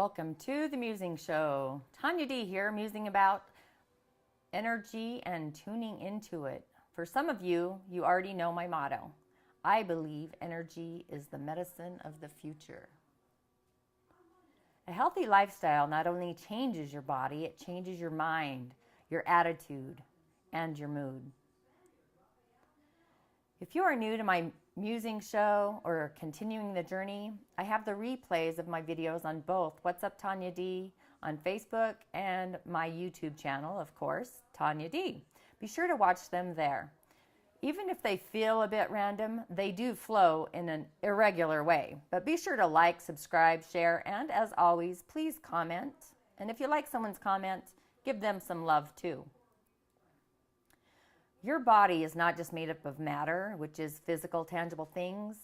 Welcome to the Musing Show. Tonya D here, musing about energy and tuning into it. For some of you, you already know my motto. I believe energy is the medicine of the future. A healthy lifestyle not only changes your body, it changes your mind, your attitude, and your mood. If you are new to my musing show or continuing the journey, I have the replays of my videos on both What's Up Tonya D on Facebook and my YouTube channel, of course, Tonya D. Be sure to watch them there. Even if they feel a bit random, they do flow in an irregular way. But be sure to like, subscribe, share, and as always, please comment. And if you like someone's comment, give them some love too. Your body is not just made up of matter, which is physical, tangible things.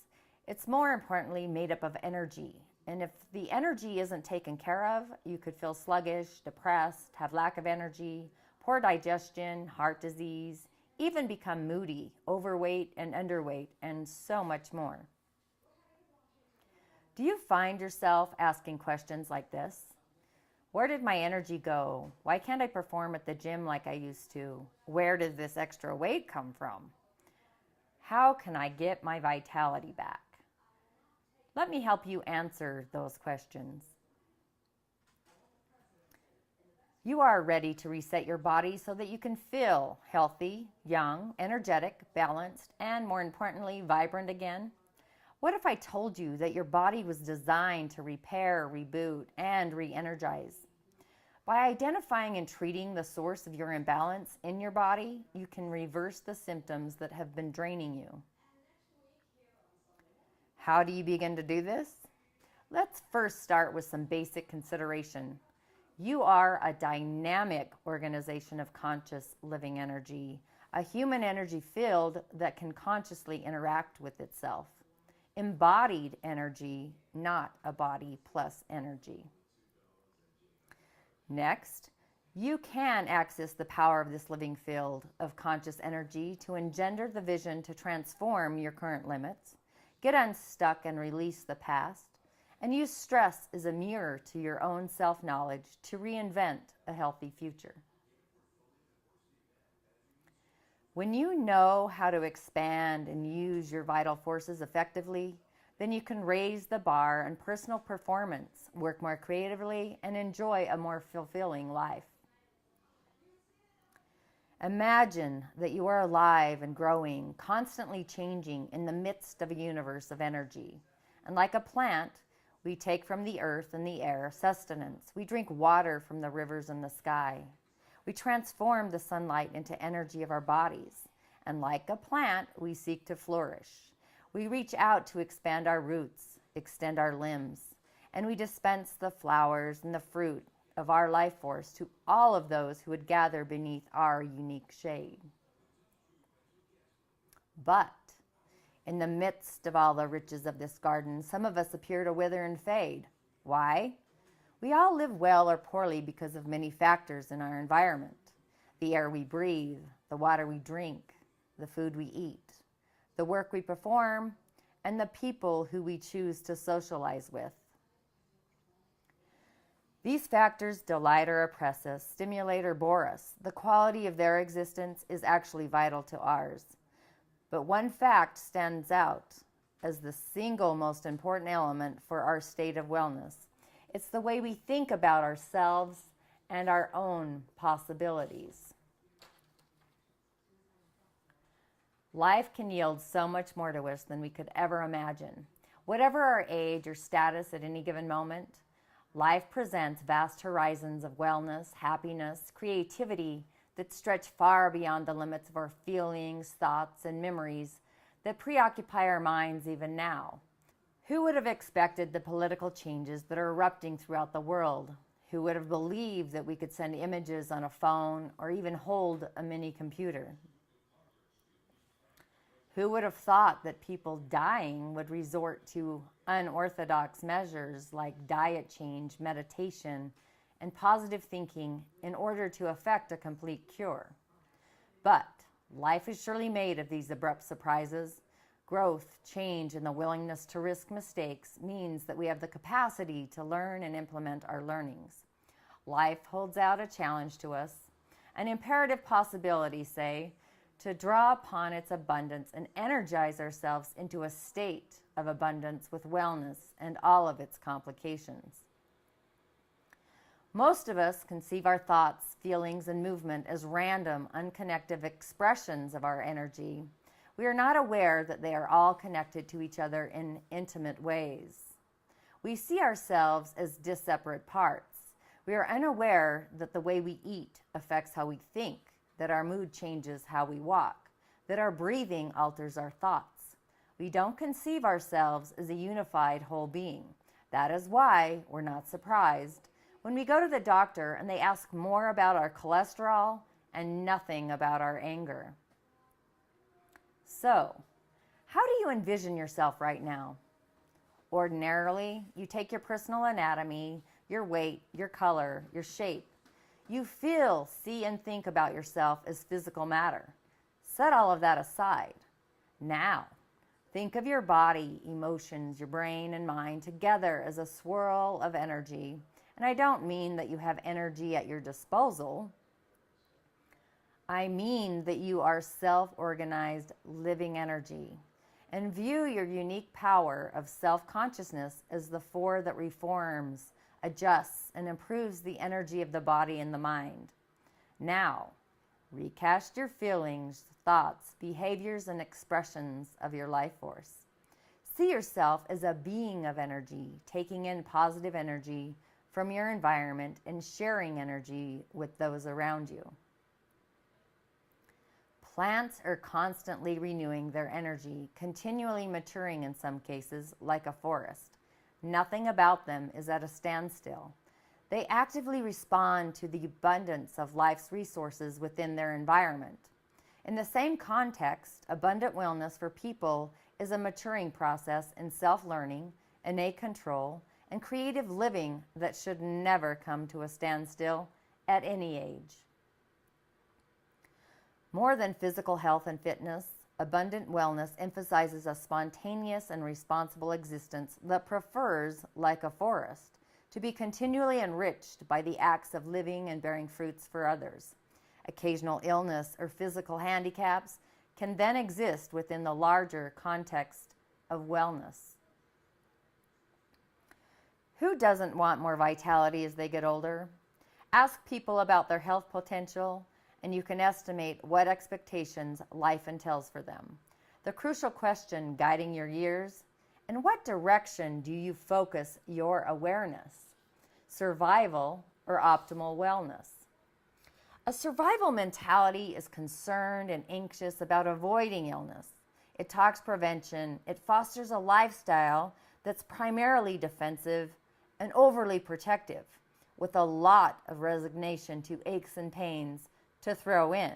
It's more importantly made up of energy. And if the energy isn't taken care of, you could feel sluggish, depressed, have lack of energy, poor digestion, heart disease, even become moody, overweight and underweight, and so much more. Do you find yourself asking questions like this? Where did my energy go? Why can't I perform at the gym like I used to? Where did this extra weight come from? How can I get my vitality back? Let me help you answer those questions. You are ready to reset your body so that you can feel healthy, young, energetic, balanced, and more importantly, vibrant again. What if I told you that your body was designed to repair, reboot, and re-energize? By identifying and treating the source of your imbalance in your body, you can reverse the symptoms that have been draining you. How do you begin to do this? Let's first start with some basic consideration. You are a dynamic organization of conscious living energy, a human energy field that can consciously interact with itself. Embodied energy, not a body plus energy. Next, you can access the power of this living field of conscious energy to engender the vision to transform your current limits, get unstuck and release the past, and use stress as a mirror to your own self-knowledge to reinvent a healthy future. When you know how to expand and use your vital forces effectively, then you can raise the bar on personal performance, work more creatively, and enjoy a more fulfilling life. Imagine that you are alive and growing, constantly changing in the midst of a universe of energy. And like a plant, we take from the earth and the air sustenance. We drink water from the rivers and the sky. We transform the sunlight into energy of our bodies. And like a plant, we seek to flourish. We reach out to expand our roots, extend our limbs, and we dispense the flowers and the fruit of our life force to all of those who would gather beneath our unique shade. But in the midst of all the riches of this garden, some of us appear to wither and fade. Why? We all live well or poorly because of many factors in our environment. The air we breathe, the water we drink, the food we eat, the work we perform, and the people who we choose to socialize with. These factors delight or oppress us, stimulate or bore us. The quality of their existence is actually vital to ours. But one fact stands out as the single most important element for our state of wellness. It's the way we think about ourselves and our own possibilities. Life can yield so much more to us than we could ever imagine. Whatever our age or status at any given moment, life presents vast horizons of wellness, happiness, creativity that stretch far beyond the limits of our feelings, thoughts, and memories that preoccupy our minds even now. Who would have expected the political changes that are erupting throughout the world? Who would have believed that we could send images on a phone or even hold a mini computer? Who would have thought that people dying would resort to unorthodox measures like diet change, meditation, and positive thinking in order to effect a complete cure? But life is surely made of these abrupt surprises. Growth, change, and the willingness to risk mistakes means that we have the capacity to learn and implement our learnings. Life holds out a challenge to us, an imperative possibility, say, to draw upon its abundance and energize ourselves into a state of abundance with wellness and all of its complications. Most of us conceive our thoughts, feelings, and movement as random, unconnected expressions of our energy. We are not aware that they are all connected to each other in intimate ways. We see ourselves as disseparate parts. We are unaware that the way we eat affects how we think, that our mood changes how we walk, that our breathing alters our thoughts. We don't conceive ourselves as a unified whole being. That is why we're not surprised when we go to the doctor and they ask more about our cholesterol and nothing about our anger. So, how do you envision yourself right now? Ordinarily, you take your personal anatomy, your weight, your color, your shape. You feel, see, and think about yourself as physical matter. Set all of that aside. Now, think of your body, emotions, your brain, and mind together as a swirl of energy. And I don't mean that you have energy at your disposal. I mean that you are self-organized living energy, and view your unique power of self-consciousness as the force that reforms, adjusts, and improves the energy of the body and the mind. Now, recast your feelings, thoughts, behaviors, and expressions of your life force. See yourself as a being of energy, taking in positive energy from your environment and sharing energy with those around you. Plants are constantly renewing their energy, continually maturing in some cases, like a forest. Nothing about them is at a standstill. They actively respond to the abundance of life's resources within their environment. In the same context, abundant wellness for people is a maturing process in self-learning, innate control, and creative living that should never come to a standstill at any age. More than physical health and fitness, abundant wellness emphasizes a spontaneous and responsible existence that prefers, like a forest, to be continually enriched by the acts of living and bearing fruits for others. Occasional illness or physical handicaps can then exist within the larger context of wellness. Who doesn't want more vitality as they get older? Ask people about their health potential, and you can estimate what expectations life entails for them. The crucial question guiding your years: in what direction do you focus your awareness? Survival or optimal wellness? A survival mentality is concerned and anxious about avoiding illness. It talks prevention. It fosters a lifestyle that's primarily defensive and overly protective, with a lot of resignation to aches and pains to throw in.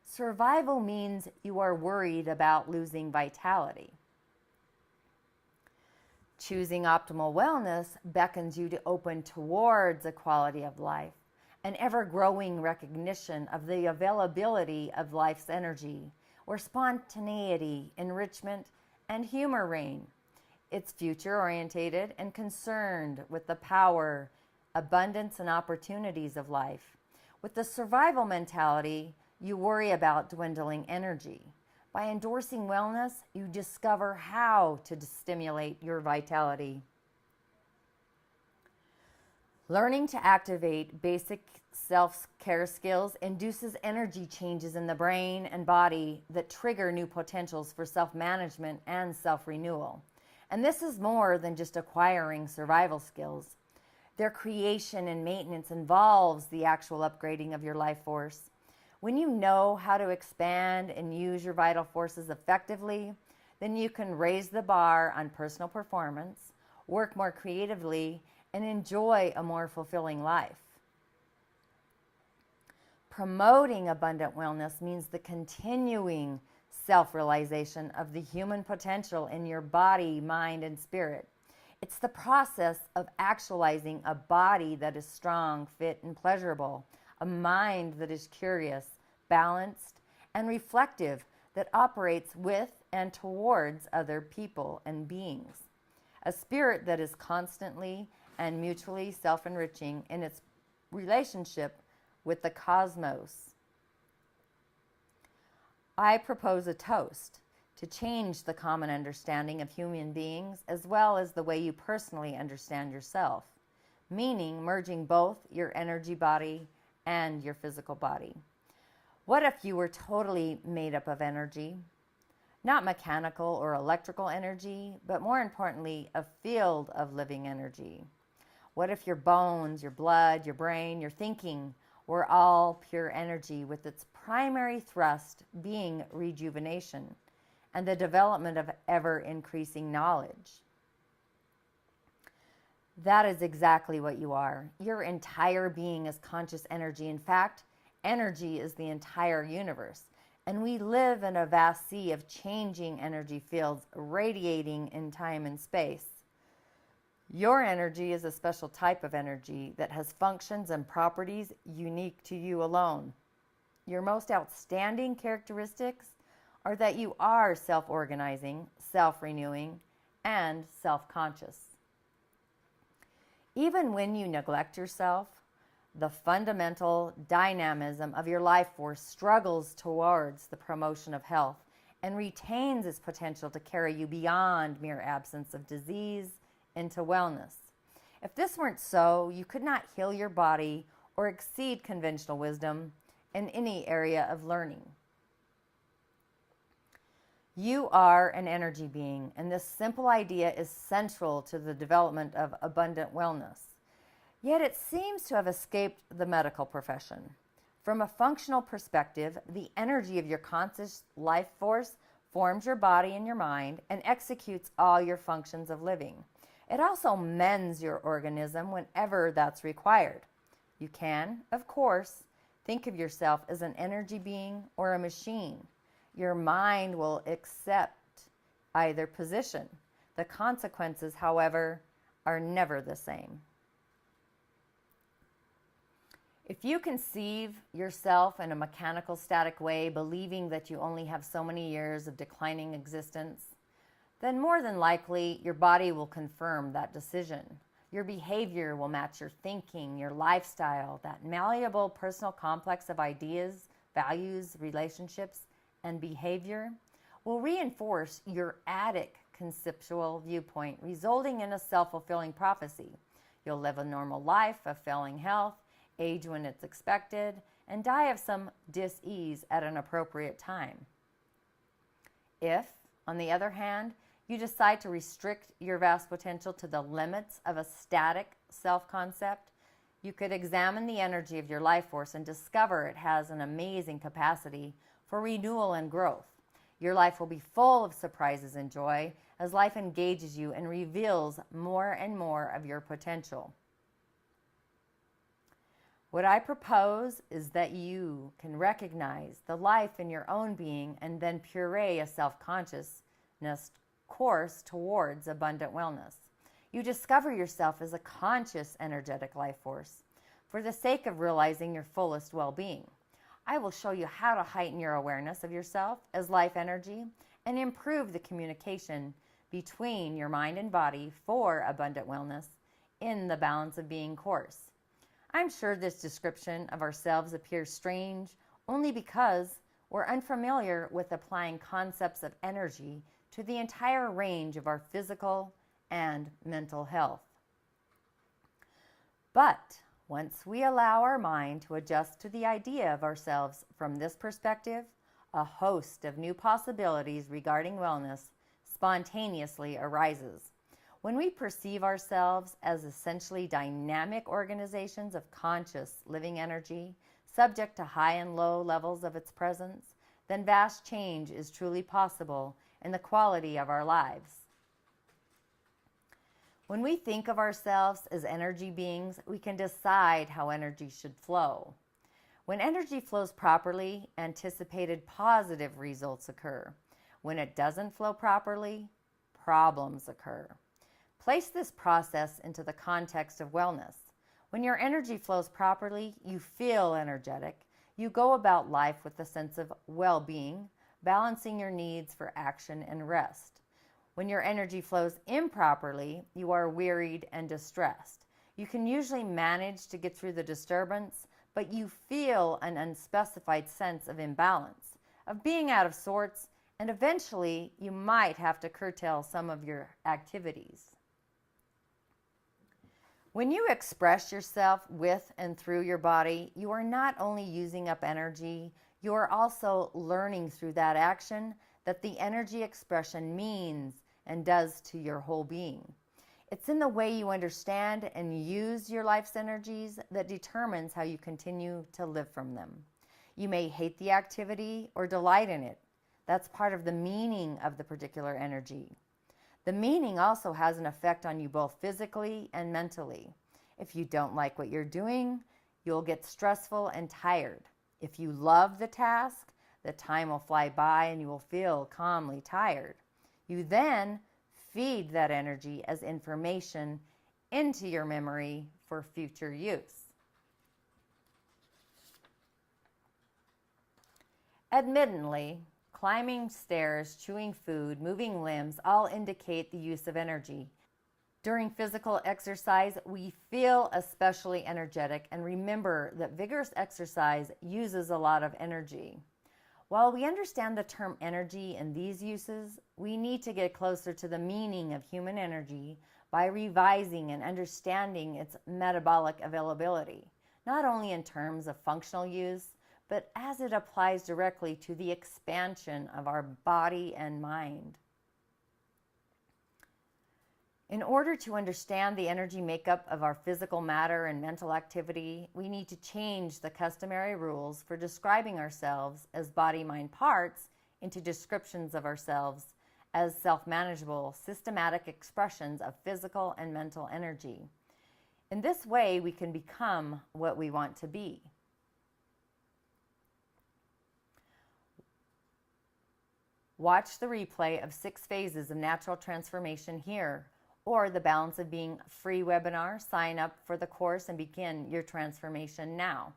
Survival means you are worried about losing vitality. Choosing optimal wellness beckons you to open towards a quality of life, an ever-growing recognition of the availability of life's energy, where spontaneity, enrichment, and humor reign. It's future-orientated and concerned with the power, abundance, and opportunities of life. With the survival mentality, you worry about dwindling energy. By endorsing wellness, you discover how to stimulate your vitality. Learning to activate basic self-care skills induces energy changes in the brain and body that trigger new potentials for self-management and self-renewal. And this is more than just acquiring survival skills. Their creation and maintenance involves the actual upgrading of your life force. When you know how to expand and use your vital forces effectively, then you can raise the bar on personal performance, work more creatively, and enjoy a more fulfilling life. Promoting abundant wellness means the continuing self-realization of the human potential in your body, mind, and spirit. It's the process of actualizing a body that is strong, fit, and pleasurable, a mind that is curious, balanced, and reflective, that operates with and towards other people and beings. A spirit that is constantly and mutually self-enriching in its relationship with the cosmos. I propose a toast to change the common understanding of human beings as well as the way you personally understand yourself, meaning merging both your energy body and your physical body. What if you were totally made up of energy? Not mechanical or electrical energy, but more importantly, a field of living energy. What if your bones, your blood, your brain, your thinking were all pure energy with its primary thrust being rejuvenation and the development of ever-increasing knowledge? That is exactly what you are. Your entire being is conscious energy. In fact, energy is the entire universe. And we live in a vast sea of changing energy fields radiating in time and space. Your energy is a special type of energy that has functions and properties unique to you alone. Your most outstanding characteristics are that you are self-organizing, self-renewing, and self-conscious. Even when you neglect yourself, the fundamental dynamism of your life force struggles towards the promotion of health and retains its potential to carry you beyond mere absence of disease into wellness. If this weren't so, you could not heal your body or exceed conventional wisdom in any area of learning. You are an energy being, and this simple idea is central to the development of abundant wellness. Yet it seems to have escaped the medical profession. From a functional perspective, the energy of your conscious life force forms your body and your mind and executes all your functions of living. It also mends your organism whenever that's required. You can, of course, think of yourself as an energy being or a machine. Your mind will accept either position. The consequences, however, are never the same. If you conceive yourself in a mechanical, static way, believing that you only have so many years of declining existence, then more than likely your body will confirm that decision. Your behavior will match your thinking, your lifestyle, that malleable personal complex of ideas, values, relationships, and behavior will reinforce your attic conceptual viewpoint, resulting in a self-fulfilling prophecy. You'll live a normal life of failing health, age when it's expected, and die of some dis-ease at an appropriate time. If, on the other hand, you decide to restrict your vast potential to the limits of a static self-concept, you could examine the energy of your life force and discover it has an amazing capacity for renewal and growth. Your life will be full of surprises and joy as life engages you and reveals more and more of your potential. What I propose is that you can recognize the life in your own being and then puree a self-consciousness course towards abundant wellness. You discover yourself as a conscious, energetic life force for the sake of realizing your fullest well-being. I will show you how to heighten your awareness of yourself as life energy and improve the communication between your mind and body for abundant wellness in the Balance of Being course. I'm sure this description of ourselves appears strange only because we're unfamiliar with applying concepts of energy to the entire range of our physical and mental health. But once we allow our mind to adjust to the idea of ourselves from this perspective, a host of new possibilities regarding wellness spontaneously arises. When we perceive ourselves as essentially dynamic organizations of conscious living energy, subject to high and low levels of its presence, then vast change is truly possible in the quality of our lives. When we think of ourselves as energy beings, we can decide how energy should flow. When energy flows properly, anticipated positive results occur. When it doesn't flow properly, problems occur. Place this process into the context of wellness. When your energy flows properly, you feel energetic. You go about life with a sense of well-being, balancing your needs for action and rest. When your energy flows improperly, you are wearied and distressed. You can usually manage to get through the disturbance, but you feel an unspecified sense of imbalance, of being out of sorts, and eventually you might have to curtail some of your activities. When you express yourself with and through your body, you are not only using up energy, you are also learning through that action that the energy expression means and does to your whole being. It's in the way you understand and use your life's energies that determines how you continue to live from them. You may hate the activity or delight in it. That's part of the meaning of the particular energy. The meaning also has an effect on you both physically and mentally. If you don't like what you're doing, you'll get stressful and tired. If you love the task, the time will fly by and you will feel calmly tired. You then feed that energy as information into your memory for future use. Admittedly, climbing stairs, chewing food, moving limbs all indicate the use of energy. During physical exercise, we feel especially energetic, and remember that vigorous exercise uses a lot of energy. While we understand the term energy in these uses, we need to get closer to the meaning of human energy by revising and understanding its metabolic availability, not only in terms of functional use, but as it applies directly to the expansion of our body and mind. In order to understand the energy makeup of our physical matter and mental activity, we need to change the customary rules for describing ourselves as body-mind parts into descriptions of ourselves as self-manageable, systematic expressions of physical and mental energy. In this way, we can become what we want to be. Watch the replay of 6 phases of natural transformation here, or the Balance of Being free webinar. Sign up for the course and begin your transformation now.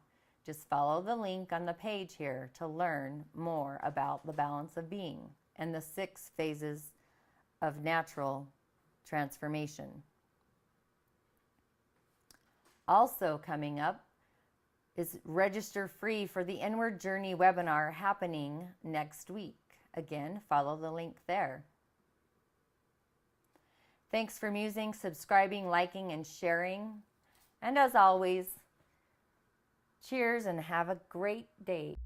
Just follow the link on the page here to learn more about the balance of being and the 6 phases of natural transformation. Also coming up is register free for the Inward Journey webinar happening next week. Again, follow the link there. Thanks for musing, subscribing, liking, and sharing. And as always, cheers and have a great day.